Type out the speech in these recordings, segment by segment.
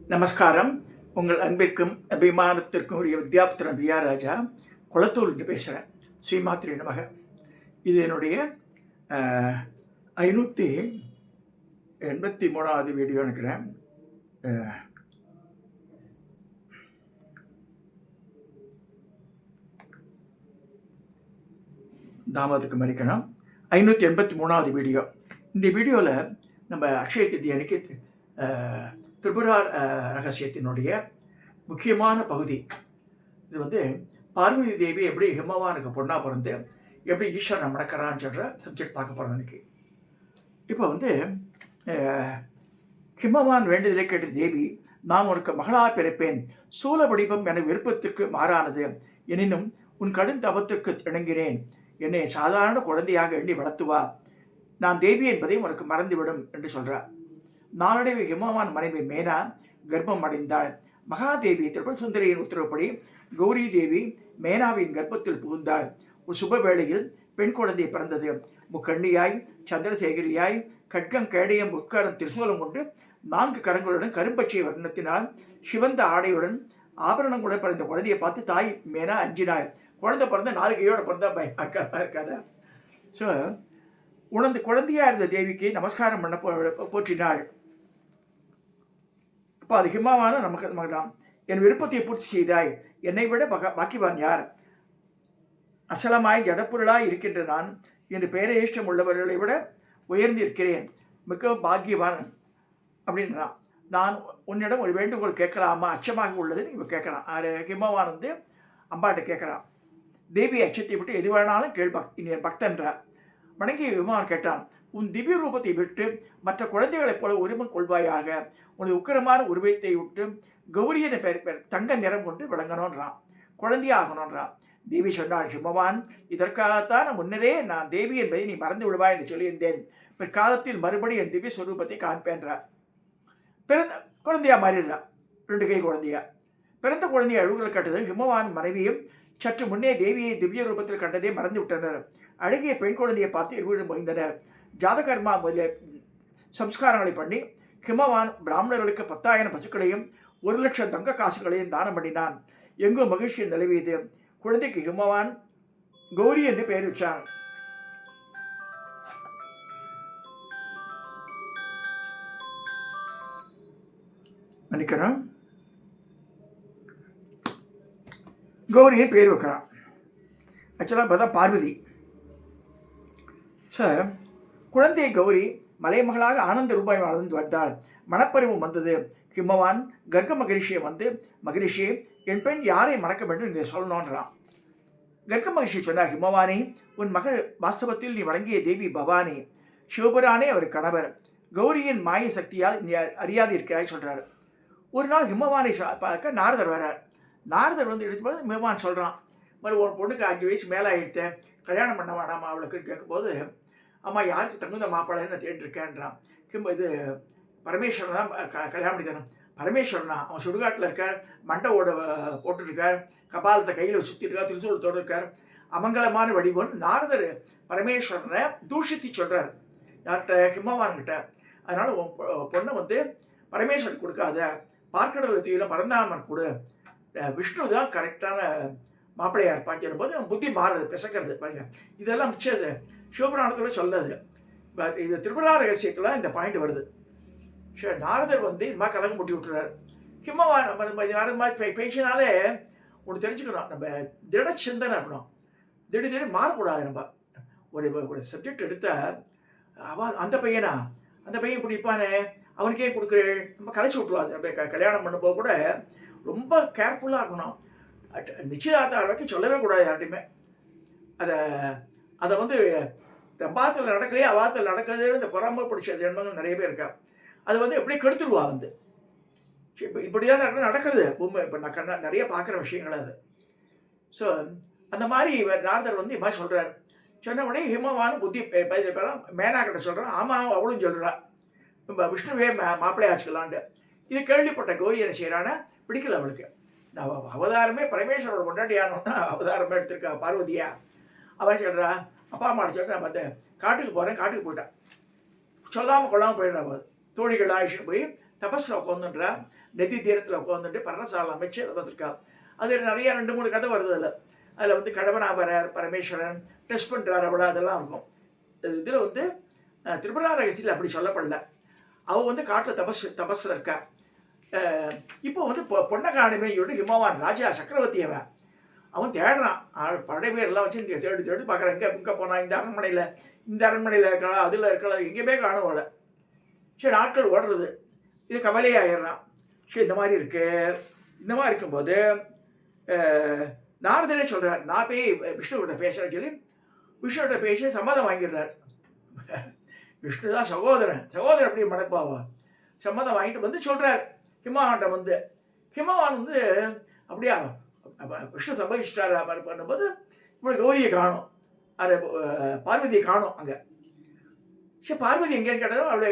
நமஸ்காரம். உங்கள் அன்பிற்கும் அபிமானத்திற்கும் உரிய வித்யாபுத்திரன் விஆர் ராஜா குளத்தூர்ந்து பேசுகிறேன். ஸ்ரீமாத்ரி நமக. இது என்னுடைய 583வது வீடியோ நினைக்கிறேன். தாமதத்துக்கு மறிக்கணும். 583வது வீடியோ. இந்த வீடியோவில் நம்ம அக்ஷய திதி அன்னைக்கு திரிபுரா ரகசியத்தினுடைய முக்கியமான பகுதி. இது பார்வதி தேவி எப்படி ஹிமவானுக்கு பொண்ணாக பிறந்து எப்படி ஈஸ்வரன் நடக்கிறான்னு சொல்கிற சப்ஜெக்ட் பார்க்க போகிறோம் இன்னைக்கு. இப்போ ஹிமவான் வேண்டுதலை கேட்ட தேவி, நான் உனக்கு மகளாக பிறப்பேன், சூழ வடிவம் என விருப்பத்திற்கு மாறானது, எனினும் உன் கடும் தவத்திற்கு இணங்கிறேன், என்னை சாதாரண குழந்தையாக எண்ணி வளர்த்துவா, நான் தேவி என்பதை உனக்கு மறந்துவிடும் என்று சொல்கிறார். நாளடைவு ஹிமவான் மனைவி மேனா கர்ப்பம் அடைந்தாள். மகாதேவி திரிபுர சுந்தரியின் உத்தரவுப்படி கௌரி தேவி மேனாவின் கர்ப்பத்தில் புகுந்தாள். ஒரு சுப வேளையில் பெண் குழந்தை பிறந்தது. முக்கண்ணியாய், சந்திரசேகரியாய், கட்கம் கேடயம் உட்காரம் திரிசூலம் கொண்டு 4 கரங்களுடன் கரும்பச்சை வர்ணத்தினால் சிவந்த ஆடையுடன் ஆபரணங்களுடன் பிறந்த குழந்தையை பார்த்து தாய் மேனா அஞ்சினாள். குழந்தை பிறந்த 4 கையோட பிறந்தா பயமாக இருக்காத. ஸோ உணர்ந்து குழந்தையா இருந்த தேவிக்கு நமஸ்காரம் பண்ண போற்றினாள். இப்போ அது ஹிமவான நமக்கு மகனாம், என் விருப்பத்தை பூர்த்தி செய்தாய், என்னை விட பாக்கிவான் யார்? அசலமாய் ஜடப்பொருளாய் இருக்கின்ற நான் என்று பெயரை இஷ்டம் உள்ளவர்களை விட உயர்ந்திருக்கிறேன், மிக பாக்கியவான் அப்படின்றான். நான் உன்னிடம் ஒரு வேண்டுகோள் கேட்கலாமா, அச்சமாக உள்ளதுன்னு இவன் கேட்குறான். ஹிமவான் அம்பாட்ட கேட்குறான். தேவி அச்சத்தை விட்டு எது வேணாலும் கேள் பக்தன்றார். வணங்கிய விமான் கேட்டான், உன் திவ்ய ரூபத்தை விட்டு மற்ற குழந்தைகளைப் போல உரிமம் கொள்வாயாக, உனது உக்கிரமான உருவத்தை விட்டு கௌரியனை தங்க நிறம் கொண்டு விளங்கணுன்றான், குழந்தையாகணுன்றான். தேவி சொன்னாள், ஹிமவான், இதற்காகத்தான் முன்னரே நான் தேவி என்பதை நீ மறந்து விடுவாய் என்று சொல்லியிருந்தேன். பிற்காலத்தில் மறுபடியும் என் திவ்ய ஸ்வரூபத்தை காண்பேன்றார். பிறந்த குழந்தையா மாறிடுறா, 2 கை குழந்தையா. பிறந்த குழந்தைய அழுகுகள் கட்டது. ஹிமவான் மனைவியும் சற்று முன்னே தேவியை திவ்ய ரூபத்தில் கண்டதை மறந்து விட்டனர். அழகிய பெண் குழந்தையை பார்த்து இருவரும் மகிழ்ந்தனர். ஜாதகர்மா முதலிய சம்ஸ்காரங்களை பண்ணி ஹிமவான் பிராமணர்களுக்கு 10,000 பசுக்களையும் 1,00,000 தங்க காசுகளையும் தானம் பண்ணினான். எங்கும் மகிழ்ச்சி நிலவியது. குழந்தைக்கு ஹிமவான் கௌரி என்று பெயர் வச்சான். மன்னிக்கிறோம், கௌரியின் பேர் வைக்கிறான். ஆக்சுவலாக இப்போ தான் பார்வதி. சார், குழந்தை கௌரி மலைமகளாக ஆனந்த ரூபாய் வளர்ந்து வந்தாள். மனப்பருவம் வந்தது. ஹிமவான் கர்க்க மகரிஷியை மகரிஷி, என் பெண் யாரை மணக்க வேண்டும் என்று சொல்லணுன்றான். கர்க்க மகரிஷி சொன்னார், ஹிமவானி, உன் மகள் வாஸ்தவத்தில் நீ வழங்கிய தேவி பவானி, சிவபுரானே அவர் கணவர், கௌரியின் மாய சக்தியால் நீ அறியாது இருக்கிறாய் சொல்கிறார். ஒரு நாள் ஹிமவானை பார்க்க நாரதர் வரார். நாரதர் எடுத்தும்போது ஹிமவான் சொல்கிறான், ஒரு பொண்ணுக்கு 5 வயசு மேலே ஆகிடுத்தேன், கல்யாணம் பண்ண வேணாமா அவளுக்கு கேட்கும்போது, அம்மா யாருக்கு தகுந்த மாப்பிள்ளைன்னு நான் தேடிருக்கேன்றான். இது பரமேஸ்வரன் தான் கல்யாணம் பண்ணி தரணும். பரமேஸ்வரனா? அவன் சுடுகாட்டில் இருக்கார், மண்டவோட போட்டுருக்கார், கபாலத்தை கையில் சுற்றிருக்கார், திருசூலத்தோடு இருக்கார், அமங்கலமான வடிவம். நாரதர் பரமேஸ்வரனை தூஷித்து சொல்கிறார் யார்கிட்ட? ஹிமவான்கிட்ட. அதனால் உன் பொண்ணை பரமேஸ்வரன் கொடுக்காத, பார்க்கடல் தீவில் பரந்தாமன் கொடு, விஷ்ணு தான் கரெக்டான மாப்பிள்ளையாக இருப்பான்னு சொல்லும்போது அவன் புத்தி மாறுறது, பிசக்கிறது பாருங்க. இதெல்லாம் மிச்சது சிவபுராணத்தில் சொல்லது. பட் இது திரிபுரா ரகசியத்தில் இந்த பாயிண்ட் வருது. நாரதர் இது மாதிரி கலங்க முட்டி விட்டுறாரு. ஹிமவான் நாரத மாதிரி பேசினாலே ஒன்று தெரிஞ்சுக்கணும், நம்ம திட சிந்தனை இருக்கணும், திடீர்னு மாறக்கூடாது. நம்ம ஒரு சப்ஜெக்ட் எடுத்த அந்த பையனா, அந்த பையன் குடிப்பானே, அவனுக்கே கொடுக்குறேன், நம்ம கலைச்சி விட்டுருவாது. நம்ம கல்யாணம் பண்ணும்போது கூட ரொம்ப கேர்ஃபுல்லாக இருக்கணும். நிச்சயதார்த்த அளவுக்கு சொல்லவே கூடாது யார்ட்டையுமே. அதை வாரத்தில் நடக்கலையே அவாரத்தில் நடக்கிறது, இந்த பொறாம பிடிச்ச ஜென்மங்கள் நிறைய பேர் இருக்கா. அது எப்படி கெடுத்துருவா. இப்படிதான் நடக்கிறது. இப்போ நான் நிறைய பார்க்குற விஷயங்கள் அது. ஸோ அந்த மாதிரி நாரதர் இது மாதிரி சொல்கிறார். சொன்ன உடனே ஹிமவான் புத்தி மேனா கிட்ட சொல்கிறான். ஆமாம், அவளும் சொல்கிறான், நம்ம விஷ்ணுவே மாப்பிள்ளையாச்சுக்கலான்ட்டு. இது கேள்விப்பட்ட கௌரி என்ன செய்கிறான்னா, பிடிக்கல அவளுக்கு. நான் அவதாரமே பரமேஸ்வரோட கொண்டாடியானோன்னா அவதாரமே எடுத்திருக்கா பார்வதியா. அவன் சொல்கிறா, அப்பா அம்மா சொல்லிட்டு நான் காட்டுக்கு போகிறேன், காட்டுக்கு போயிட்டான், சொல்லாமல் கொள்ளாமல் போயிடுறா. தோழிகள் ஆயிடுச்சுட்டு போய் தபஸில் உட்காந்துன்றா, நதி தீரத்தில் உட்காந்துட்டு பர்ணசாலை அமைச்சு தபஸ். அது நிறைய 2-3 கதை வருது அதில் வந்து கடவனாபரர் பரமேஸ்வரன் டெஸ்ட் பண்ணுறாரு அவ்வளோ அதெல்லாம் இருக்கும். இதில் வந்து திரிபுரா ரகசியில் அப்படி சொல்லப்படல. அவள் வந்து காட்டில் தபஸில் இருக்கா. இப்போ வந்து பொண்ணை காணுமேயோடு ஹிமவான் ராஜா சக்கரவர்த்தி அவன் தேடுறான். படை பேரெல்லாம் வச்சு இங்கே தேடி தேடி பார்க்குறான். இங்கே போனான், இந்த அரண்மனையில் இருக்கலாம், அதில் இருக்கலாம், எங்கேயுமே காணுவோம்ல. சரி, நாட்கள் ஓடுறது. இது கவலையாயிடுறான். சரி, இந்த மாதிரி இருக்கு. இந்த மாதிரி இருக்கும்போது நாரதனே சொல்கிறார், நான் போய் விஷ்ணுகிட்ட பேசுகிறேன்னு சொல்லி விஷ்ணுகிட்ட பேசி சம்மதம் வாங்கிடுறார். விஷ்ணு தான் சகோதரன் அப்படி மடப்பாவா சம்மதம் வாங்கிட்டு வந்து சொல்கிறார் ஹிமவான்கிட்ட வந்து. ஹிமவான் வந்து அப்படியா விஷ்ணு சம்பவிச்சிட்டார் பண்ணும்போது இப்படி கௌரியை காணும், அது பார்வதியை காணும். அங்கே சரி, பார்வதி எங்கேன்னு கேட்டாலும் அவளை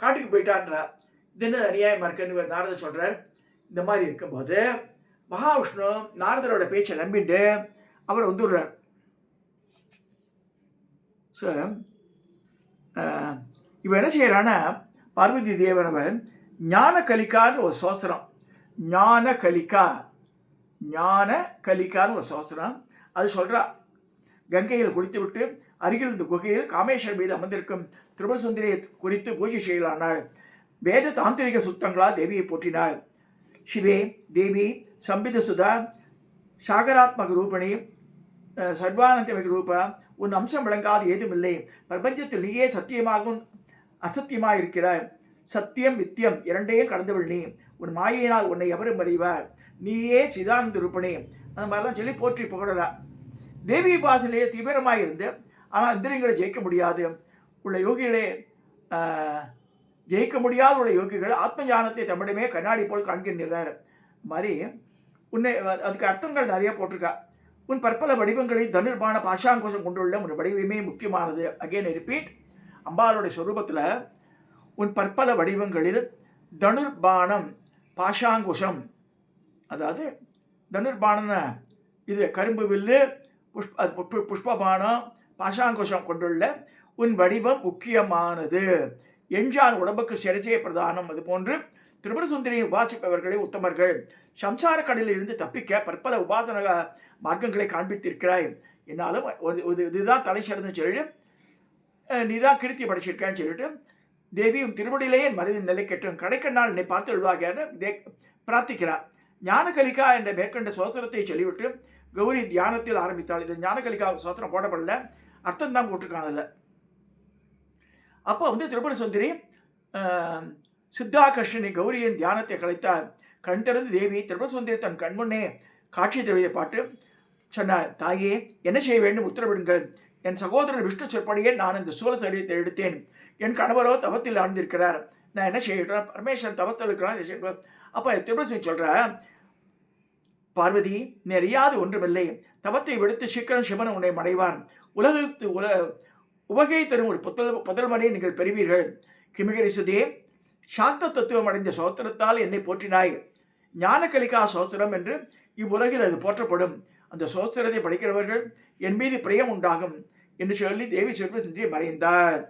காட்டுக்கு போயிட்டான்றா. இது என்ன அநியாயமாக இருக்குன்னு நாரதர் சொல்கிறார். இந்த மாதிரி இருக்கும்போது மகாவிஷ்ணு நாரதரோட பேச்சை நம்பிட்டு அவரை வந்துடுறார். ஸோ இவன் என்ன செய்யறான்னா, பார்வதி தேவனவன் ஞான கலிக்கான்னு ஒரு சோஸ்திரம், ஞான கலிக்கான்னு ஒரு சோஸ்திரம் அது சொல்கிறா. கங்கையில் குளித்து விட்டு அருகில் இந்த குகையில் காமேஸ்வர் மீது அமர்ந்திருக்கும் திரிபுர சுந்தரியை குறித்து பூஜை செய்யலானாள். வேத தாந்திரிக சுத்தங்களால் தேவியை போற்றினாள். சிவே தேவி சம்பித சுதா சாகராத்மக ரூபணி சர்வானந்தமிக ரூபா, உன் அம்சம் விளங்காது ஏதுமில்லை. பிரபஞ்சத்தில் நீயே சத்தியமாகவும் அசத்தியமாக இருக்கிறாய். சத்தியம் நித்தியம் இரண்டையும் கடந்தவள் நீ. உன் மாயினால் உன்னை எவரும் அறிவார். நீயே சிதானந்த ரூபணி. அந்த மாதிரிலாம் சொல்லி போற்றி புகழறா. தேவி பாசனையே தீவிரமாக இருந்து ஆனால் இந்திரியங்களை ஜெயிக்க முடியாது உள்ள யோகிகளே உள்ள யோகிகள் ஆத்ம ஞானத்தை தம்மிடமே கண்ணாடி போல் காண்கின்றனர். மாதிரி உன்னை அதுக்கு அர்த்தங்கள் நிறைய போட்டிருக்கா. உன் பற்பல வடிவங்களில் தனுர்பான பாஷாங்கோஷம் கொண்டுள்ள உன் வடிவமே முக்கியமானது. அகெயின் ரிப்பீட், அம்பாளுடைய சொரூபத்தில் உன் பற்பல வடிவங்களில் தனுர்பானம் பாஷாங்குஷம், அதாவது தனுர்பான இது கரும்பு வில்லு, புஷ்பபானம், பாஷாங்குஷம் கொண்டுள்ள உன் வடிவம் முக்கியமானது. எஞ்சான் உடம்புக்கு சிரசே பிரதானம். அதுபோன்று திரிபுர சுந்தரியை உபாசிப்பவர்களே உத்தமர்கள். சம்சார கடலில் இருந்து தப்பிக்க பற்பல உபாசன மார்க்கங்களை காண்பித்திருக்கிறாய். என்னாலும் இதுதான் தலை சிறந்து சொல்லிட்டு நீ தான் கிருத்தி படைச்சிருக்கான்னு சொல்லிட்டு தேவி உன் திருவடியிலேயே மனதின் நிலை கெட்டும் கடைக்கண்ணால் என்னை பார்த்து விடுவாக பிரார்த்திக்கிறார். ஞானகலிகா என்ற மேற்கண்ட சோத்திரத்தை சொல்லிவிட்டு கௌரி தியானத்தில் ஆரம்பித்தாள். இது ஞானகலிகா சோத்திரம் போடப்படல, அர்த்தம் தான் போட்டிருக்காங்க அதில். அப்போ வந்து திரிபுர சுந்தரி சித்தாகர்ஷணி கௌரியின் தியானத்தை கலைத்தார். கண் திறந்து தேவி திரிபுர சுந்தரி தன் கண்முன்னே காட்சி தருவதை பார்த்து சொன்னார், தாயே, என்ன செய்ய வேண்டும் உத்தரவிடுங்கள். என் சகோதரன் விஷ்ணு சொற்படியே நான் இந்த சூழ சரீரத்தை எடுத்தேன். என் கணவரோ தவத்தில் ஆழ்ந்திருக்கிறார். நான் என்ன செய்யறேன்? பரமேஸ்வரன் தவத்தில் இருக்கிறான். அப்போ திரிபுர சுந்தரி சொல்ற, பார்வதி, நீ அறியாது ஒன்றுமில்லை. தவத்தை விடுத்து சீக்கிரம் சிவன் உன்னை மடைவான். உவகை தரும் ஒரு புதல்வனை நீங்கள் பெறுவீர்கள். கிமிகரி சுதே, சாந்த தத்துவம் அடைந்த சோத்திரத்தால் என்னை போற்றினாய். ஞானகலிகா சோத்திரம் என்று இவ்வுலகில் அது போற்றப்படும். அந்த சோத்திரத்தை படிக்கிறவர்கள் என் மீது பிரியம் உண்டாகும் என்று சொல்லி தேவி சிவபுரி மறைந்தார்.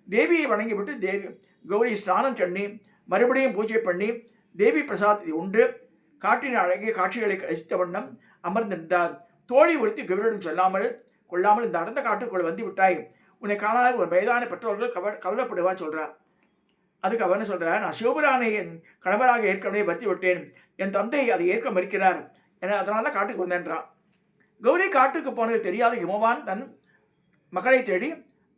தேவியை வணங்கிவிட்டு தேவி கௌரி ஸ்நானம் பண்ணி மறுபடியும் பூஜை பண்ணி தேவி பிரசாதத்தை உண்டு காட்டின் அழகிய காட்சிகளை ரசித்த வண்ணம் அமர்ந்திருந்தார். தோழி ஒருத்தி கௌரியிடம் கொள்ளாமல் இந்த அடர்ந்த காட்டுக்குள் வந்து விட்டாய். உன்னை காணாத ஒரு வயதான பெற்றோர்கள் கவலைப்படுவான்னு சொல்கிறார். அதுக்கு அவன் சொல்கிறார், நான் சிவபுரானை என் கணவராக ஏற்கனவே வருத்தி விட்டேன். என் தந்தை அதை ஏற்க மறுக்கிறார். என அதனால தான் காட்டுக்கு வந்தேன்றான். கௌரி காட்டுக்கு போனது தெரியாத ஹிமவான் தன் மகளை தேடி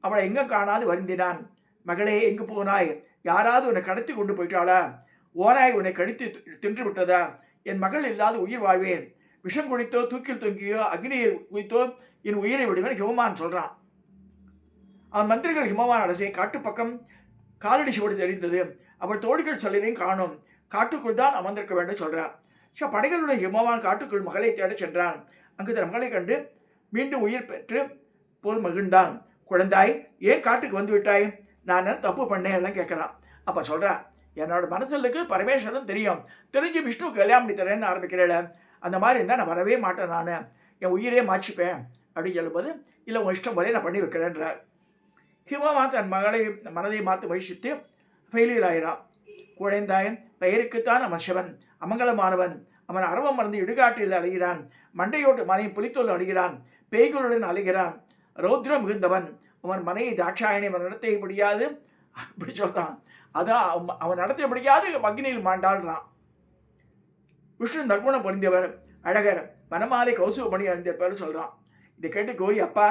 அவளை எங்கே காணாது வருந்தினான். மகளே, எங்கு போனாய்? யாராவது உன்னை கடத்தி கொண்டு போயிட்டாளா? ஓனாய் உன்னை கடித்து தின்று விட்டதா? என் மகள் இல்லாத உயிர் வாழ்வேன். விஷம் குடித்தோ தூக்கில் தொங்கியோ அக்னியில் குதித்தோ என் உயிரை விடுவேன் ஹிமவான் சொல்கிறான். அவன் மந்திரிகள் ஹிமவான் அரசை காட்டு பக்கம் காலடி சுவடு தெரிந்தது. அவள் தோழிகள் சொல்லரையும் காணும். காட்டுக்குள் தான் அமர்ந்திருக்க வேண்டும் சொல்கிறான். படைகளுடைய ஹிமவான் காட்டுக்குள் மகளை தேட சென்றான். அங்கு தன் மகளை கண்டு மீண்டும் உயிர் பெற்று போல் மகிழ்ந்தான். குழந்தாய், ஏன் காட்டுக்கு வந்து விட்டாய்? நான் தப்பு பண்ணேன் எல்லாம் கேட்குறான். அப்போ சொல்கிறான், என்னோட மனசலுக்கு பரமேஸ்வரன் தெரியும். தெரிஞ்சு விஷ்ணு கல்யாணம் பண்ணி தரேன்னு ஆரம்பிக்கிறேன். அந்த மாதிரி இருந்தால் நான் வரவே மாட்டேன். நான் என் உயிரே மாச்சிப்பேன் அப்படின்னு சொல்லும்போது, இல்லை உன் இஷ்டம் போலே நான் பண்ணி வைக்கிறேன்றார். ஹிமவான் தன் மனதை மாற்ற முயற்சித்து ஃபெயிலியர் ஆகிறான். குழைந்தாய் பெயருக்குத்தான் அவன் சிவன் அமங்கலமானவன். அவன் அரவம் மறந்து இடுகாட்டில் அலைகிறான். மண்டையோட்டு மனைவி புலித்தோல் அழுகிறான். பேய்களுடன் அலைகிறான். ரௌத்ரம் மிகுந்தவன். அவன் மனைவி தாட்சாயணி அவன் நடத்த முடியாது அப்படி சொல்கிறான். அதான் அவன் நடத்த முடியாது அக்னியில் மாண்டாள்றான். விஷ்ணு நற்குணம் பொறிந்தவர், அழகர், வனமாலை கௌசுவமணி அணிந்த பேர் சொல்கிறான். இதை கேட்டு கௌரி, அப்பா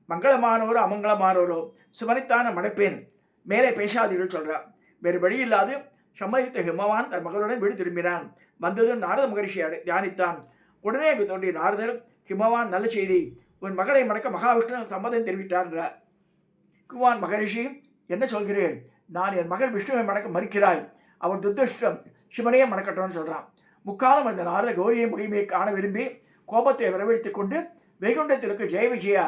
மங்களமானவரோ அமங்கலமானவரோ சுமனித்தான மணப்பேன், மேலே பேசாதீர்கள் சொல்கிறார். வேறு வழி இல்லாது சம்மதித்த ஹிமவான் தன் மகளுடன் வீடு திரும்பினான். வந்ததும் நாரத மகரிஷி தியானித்தான். உடனே தோன்றிய நாரதர், ஹிமவான் நல்ல செய்தி, உன் மகளை மணக்க மகாவிஷ்ணு சம்மதம் தெரிவித்தார். ஹிமவான் மகரிஷி, என்ன சொல்கிறேன், நான் என் மகள் விஷ்ணுவை மணக்க மறுக்கிறாய், அவர் துர்திருஷ்டம், சிவனையே மணக்கட்டும்னு சொல்கிறான். முக்காலம் அந்த நாரத கௌரியை மகிமையை காண விரும்பி கோபத்தை வரவழைத்துக் கொண்டு வைகுண்டத்தில் இருக்க ஜெய விஜயா,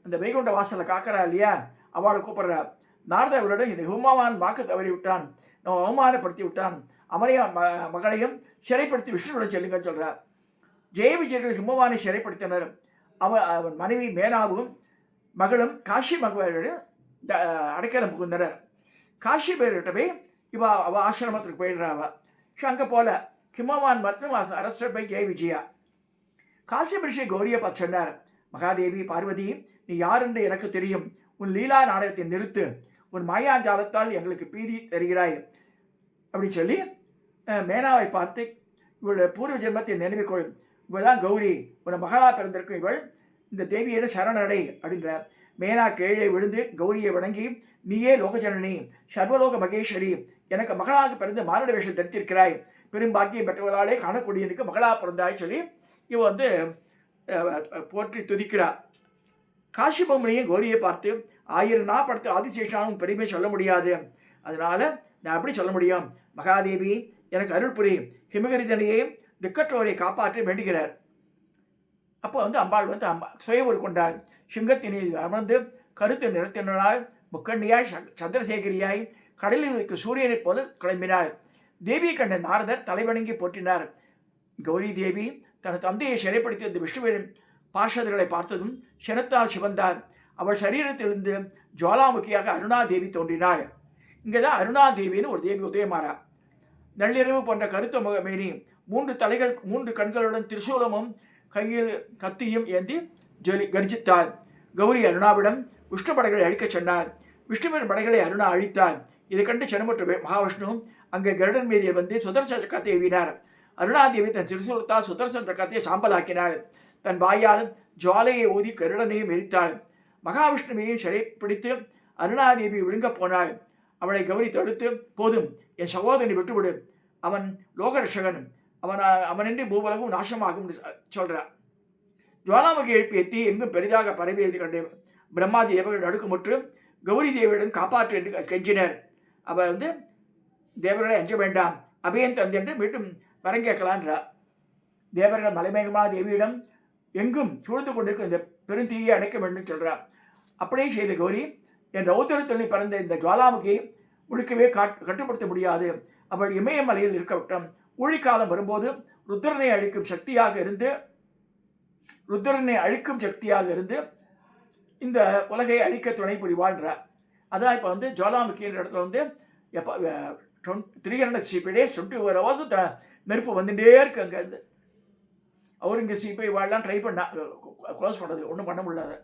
அந்த வைகுண்ட வாசலை காக்கிறா இல்லையா, அவளை கூப்பிடுறார். நாரத அவரிடம் இந்த ஹிமவான் வாக்கு தவறி விட்டான், நம்ம அவமானப்படுத்தி விட்டான், அவனையும் மகளையும் சிறைப்படுத்தி விஷ்ணுவுடன் செல்லுங்கன்னு சொல்கிறார். ஜெய விஜயர்கள் ஹிமவானை சிறைப்படுத்தினர். அவன் மனைவி மேனாவும் மகளும் காஷி மகவர்களும் அடைக்கலம் புகுந்தனர். காஷி பேர்கிட்ட போய் அவள் ஆசிரமத்துக்கு போயிடுறாவ. அங்கே போல ஹிமவான் மற்றும் அரஸ்டர் பை ஜெய விஜயா. காசி மரிஷி கௌரியை பார்த்து சொன்னார், மகாதேவி பார்வதி, நீ யார் என்று எனக்கு தெரியும். உன் லீலா நாடகத்தை நிறுத்து, உன் மாயாஜாலத்தால் எங்களுக்கு பீதி தருகிறாய் அப்படின்னு சொல்லி மேனாவை பார்த்து, இவளுடைய பூர்வ ஜென்மத்தை நினைவுகொள், இவள் தான் கௌரி, உன்னை மகளா பிறந்திருக்கும் இவள், இந்த தேவியோட சரணடை அப்படின்ற. மேனா கீழே விழுந்து கௌரியை வணங்கி, நீயே லோகஜனனி, சர்வலோக மகேஸ்வரி, எனக்கு மகளாக பிறந்து மானுட வேஷம் தரித்திருக்கிறாய், பெரும் பாக்கியம் பெற்றவர்களாலே காணக்கூடியனுக்கு மகளா பிறந்தாய் சொல்லி இவ போற்றி துதிக்கிறார். காசி பொம்மனையும் கௌரியை பார்த்து, 1000 நாப்படுத்து ஆதிசேஷானும் பெருமை சொல்ல முடியாது, அதனால நான் எப்படி சொல்ல முடியும், மகாதேவி எனக்கு அருள் புரி, ஹிமகரிதனையே திக்கற்றோரை காப்பாற்றி வேண்டுகிறார். அப்போ அம்பாள் சுயவூர் கொண்டாள். சிங்கத்தினை அமர்ந்து கருத்து நிறத்தினாள், முக்கண்ணியாய் சந்திரசேகரியாய் கடலில் சூரியனைப் போல கிளம்பினாள். தேவியை கண்ட நாரதர் தலைவணங்கி போற்றினார். கௌரி தேவி தன் தந்தையை சிறைப்படுத்திய இந்த விஷ்ணுவின் பார்ஷதர்களை பார்த்ததும் சினத்தால் சிவந்தார். அவள் சரீரத்திலிருந்து ஜுவாலாமுகியாக அருணாதேவி தோன்றினாள். இங்கே தான் அருணாதேவின்னு ஒரு தேவி உதயமாறா. நள்ளிரவு போன்ற கருத்த முகமேனி, 3 தலைகள் 3 கண்களுடன் திரிசூலமும் கையில் கத்தியும் ஏந்தி கர்ஜித்தாள். கௌரி அருணாவிடம் விஷ்ணு படைகளை அழிக்கச் சொன்னார். விஷ்ணுவின் படைகளை அருணா அழித்தார். இதை கண்டு சென்னமுற்ற மகாவிஷ்ணு அங்கே கருடன் மீதியை வந்து சுதர்சன சக்கரத்தை எவினார். அருணாதேவி தன் திருசூலத்தால் சுதர்சன சக்கரத்தை சாம்பலாக்கினாள். தன் வாயால் ஜுவாலையை ஊதி கருடனையும் எரித்தாள். மகாவிஷ்ணுவையும் சிறைப்பிடித்து அருணாதேவி விழுங்கப் போனாள். அவளை கௌரி தடுத்து, போதும், என் சகோதரனை விட்டுவிடு, அவன் லோகரட்சகன், அவனின்றி பூபலகும் நாசமாகும் சொல்கிறார். ஜுவாலாமுகி எழுப்பிய தீ எங்கும் பெரிதாக பரவியது கண்டு பிரம்மாதி தேவர்கள் நடுக்குமுற்று கௌரி தேவியுடன் காப்பாற்று என்று கெஞ்சினர். அவர் தேவர்களை அஞ்ச வேண்டாம், அபயம் தந்து என்று மீண்டும் வரம் கேட்கலான்றார். தேவர்கள் மலைமேகமா தேவியிடம் எங்கும் சூழ்ந்து கொண்டிருக்கும் இந்த பெருந்தீயை அணைக்க வேண்டும் சொல்கிறார். அப்படியே செய்த கௌரி, என் ரௌத்திரத்தில் பிறந்த இந்த ஜுவாலாமுகியை முழுக்கவே கட்டுப்படுத்த முடியாது, அவள் இமயமலையில் இருக்கட்டும், ஊழிக்காலம் வரும்போது ருத்ரனை அழிக்கும் சக்தியாக இருந்து இந்த உலகை அழிக்க துணை புரிவாள்ன்றார். அதான் இப்போ ஜுவாலாமுகின்ற இடத்துல எப்போ 360 days 24 hours நெருப்பு வந்துட்டே இருக்கு. அங்கே அவுரங்கசீப்பை வாழலாம் ட்ரை பண்ணா, க்ளோஸ் பண்ணுறது ஒன்றும் பண்ண முடியாது.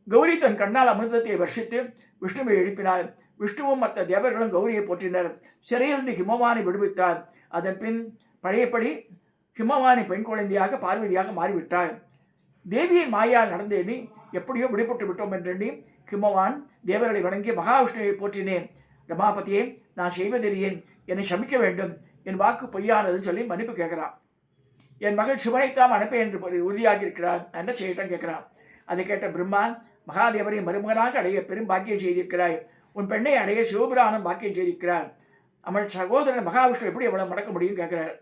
கௌரி தன் கண்ணால் அமிர்தத்தை வர்ஷித்து விஷ்ணுவை எழுப்பினார். விஷ்ணுவும் மற்ற தேவர்களும் கௌரியை போற்றினர். சிறையிலிருந்து ஹிமவானை விடுவித்தார். அதன் பின் பழையபடி ஹிமவானை பெண் குழந்தையாக பார்வதியாக மாறிவிட்டாள். தேவியின் மாயால் நடந்த எண்ணி எப்படியோ விடுபட்டு விட்டோம் என்றெண்ணி ஹிமவான் தேவர்களை வணங்கி மகாவிஷ்ணுவை போற்றினேன். ரமாபதியே, நான் செய்வதறியேன், என்னை சமிக்க வேண்டும், என் வாக்கு பொய்யானதுன்னு சொல்லி மன்னிப்பு கேட்குறான். என் மகள் சிவனைத்தாம் அனுப்பேன் என்று உறுதியாகி இருக்கிறார், என்ன செய்யட்டும் கேட்குறான். அதை கேட்ட பிரம்மா, மகாதேவரை மருமகனாக அடைய பெரும் பாக்கியம் செய்திருக்கிறாய், உன் பெண்ணை அடைய சிவபுராணம் பாக்கியம் செய்திருக்கிறார், அவள் சகோதரன் மகாவிஷ்ணு எப்படி அவளை மடக்க முடியும் கேட்கிறார்.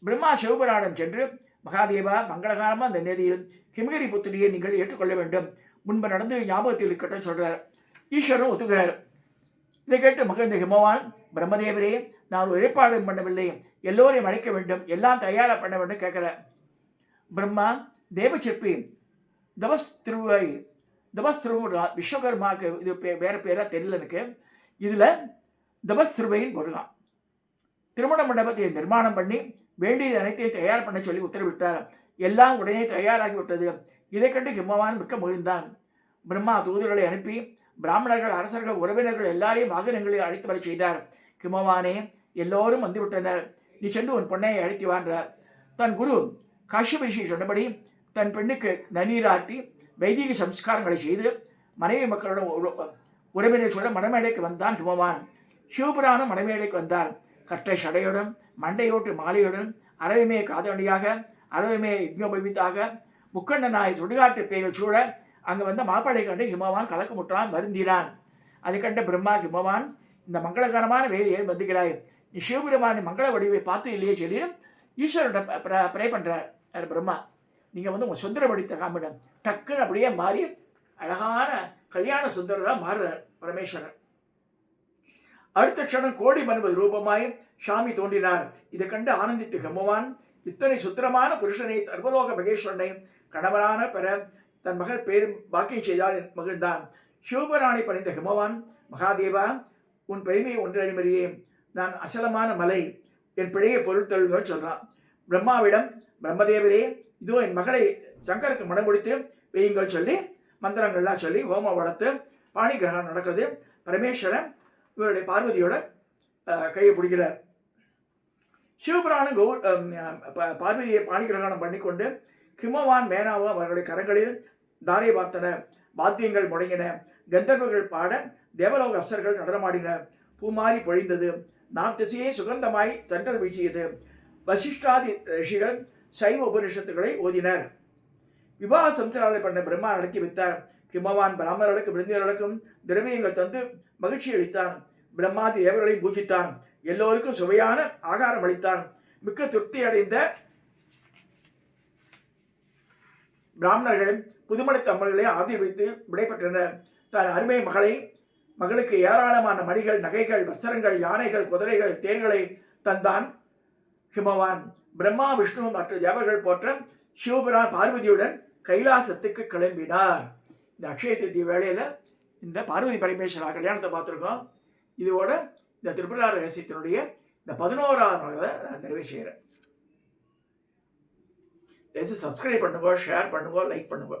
பிரம்மா சிவபுராணம் சென்று, மகாதேவா, மங்களகாரமாக அந்த நேதியில் ஹிமகிரி புத்திரியை நீங்கள் ஏற்றுக்கொள்ள வேண்டும், முன்பு நடந்து ஞாபகத்தில் இருக்கட்டும் சொல்கிறார். ஈஸ்வரன் ஒத்துக்கிறார். இதை கேட்டு மகிழ்ந்த ஹிமவான், பிரம்மதேவரே, நான் ஒரு ஏற்பாடு பண்ணவில்லை, எல்லோரையும் அழைக்க வேண்டும், எல்லாம் தயாராக பண்ண வேண்டும் கேட்குறார். பிரம்மா, தேவச்சிற்பி தபஸ் விஸ்வகர்மாவுக்கு இது வேறு பேராக தெரியல எனக்கு, இதில் தபஸ் திருவைன்னு போடலாம். திருமண மண்டபத்தை நிர்மாணம் பண்ணி வேண்டியது அனைத்தையும் தயார் பண்ண சொல்லி உத்தரவிட்டார். எல்லாம் உடனே தயாராகிவிட்டது. இதை கண்டு ஹிமவான் மிக்க மகிழ்ந்தான். பிரம்மா தூதர்களை அனுப்பி பிராமணர்கள், அரசர்கள், உறவினர்கள் எல்லாரையும் வாகனங்களில் அழைத்து வர செய்தார். ஹிமவானே, எல்லோரும் வந்துவிட்டனர், நீ சென்று உன் பொண்ணையை அழைத்து வான்றார். தன் குரு காஷ்யப ரிஷி சொன்னபடி தன் பெண்ணுக்கு நன்னீராட்டி வைதிக சம்ஸ்காரங்களை செய்து மனைவி மக்களுடன் உறவினர்களுடன் மணமேடைக்கு வந்தான் ஹிமவான். சிவபுராணம் மணமேடைக்கு வந்தார். கற்றை சடையுடன், மண்டையோட்டு மாலையுடன், அரவமே காதணியாக, அரவமே யஜ்ஞோபவித்தாக, முக்கண்ணனாய் சுடுகாட்டு பேய்கள் சூழ அங்கே வந்த மாப்பாடை கண்டு ஹிமவான் கலக்கமுற்றான், வருந்தினான். அதை கண்ட பிரம்மா, ஹிமவான், இந்த மங்களகரமான வேலையை வந்துகிறாய், நீ சிவபெருமான மங்கள வடிவை பார்த்து இல்லையே சொல்லி ஈஸ்வரோட ப்ரே பண்ணுறார் பிரம்மா. நீங்கள் வந்து உங்கள் சுந்தர வடித்த காமிடம் டக்குன்னு அப்படியே மாறி அழகான கல்யாண சுந்தரராக மாறுறார் பரமேஸ்வரர். அடுத்த க்ஷணம் கோடி மன்மத ரூபமாய் சாமி தோன்றினார். இதை கண்டு ஆனந்தித்து ஹிமவான் இத்தனை சுத்திரமான புருஷனை, சர்வலோக மகேஸ்வரனை கணவனான பெற தன் மகள் பேரும் பாக்கியம் செய்தால் மகிழ்ந்தான். சிவபுராணை பணிந்த ஹிமவான், மகாதேவா, உன் பெருமையை ஒன்றறிமறியே, நான் அசலமான மலை, என் பிழையை பொருள் தழுவுகள் சொல்கிறான். பிரம்மாவிடம், பிரம்மதேவரே, இதோ என் மகளை சங்கருக்கு மனம் முடித்து வையுங்கள் சொல்லி மந்திரங்கள்லாம் சொல்லி ஹோமம் வளர்த்து பாணி கிரகணம் நடக்குது. பரமேஸ்வரன் இவருடைய பார்வதியோட கையை பிடிக்கிறார். சிவபுராணம் பார்வதியை பாணி கிரகணம் பண்ணி கொண்டு ஹிமவான் மேனாவும் அவர்களுடைய கரங்களில் தாரை பார்த்தன, வாத்தியங்கள் முழங்கின, கந்தர்வர்கள் பாட, தேவலோக அப்சர்கள் நடனமாடின, பூமாரி பொழிந்தது, நார்த்திசையே சுகந்தமாய் தண்டல் வீசியது. வசிஷ்டாதி ரிஷிகள் சைவ உபனிஷத்துக்களை ஓதினர். விவாக சம்சாரங்களை பண்ண பிரம்மா நடத்தி வைத்தார். ஹிமவான் பிராமணர்களுக்கும் விருந்தினர்களுக்கும் திரவியங்கள் தந்து மகிழ்ச்சி அளித்தான். பிரம்மாதி தேவர்களையும் பூஜித்தான். எல்லோருக்கும் சுவையான ஆகாரம் அளித்தான். மிக்க திருப்தி அடைந்த பிராமணர்கள் புதுமணத்து அம்மல்களை ஆதரவித்து விடைபெற்றனர். தன் அருமை மகளுக்கு ஏராளமான மணிகள், நகைகள், வஸ்திரங்கள், யானைகள், குதிரைகள், தேர்களை தந்தான் ஹிமவான். பிரம்மா, விஷ்ணு மற்ற தேவர்கள் போற்ற சிவபுரான் பார்வதியுடன் கைலாசத்துக்கு கிளம்பினார். இந்த அக்ஷய திருத்தி வேளையில் இந்த பார்வதி பரமேஸ்வரா கல்யாணத்தை பார்த்துருக்கோம். இதோட இந்த திரிபுரா ரகசியத்தினுடைய இந்த 11ஆவது நான் நிறைவு செய்கிறேன். சப்ஸ்கிரைப் பண்ணுங்க, ஷேர் பண்ணுங்க, லைக் பண்ணுங்க.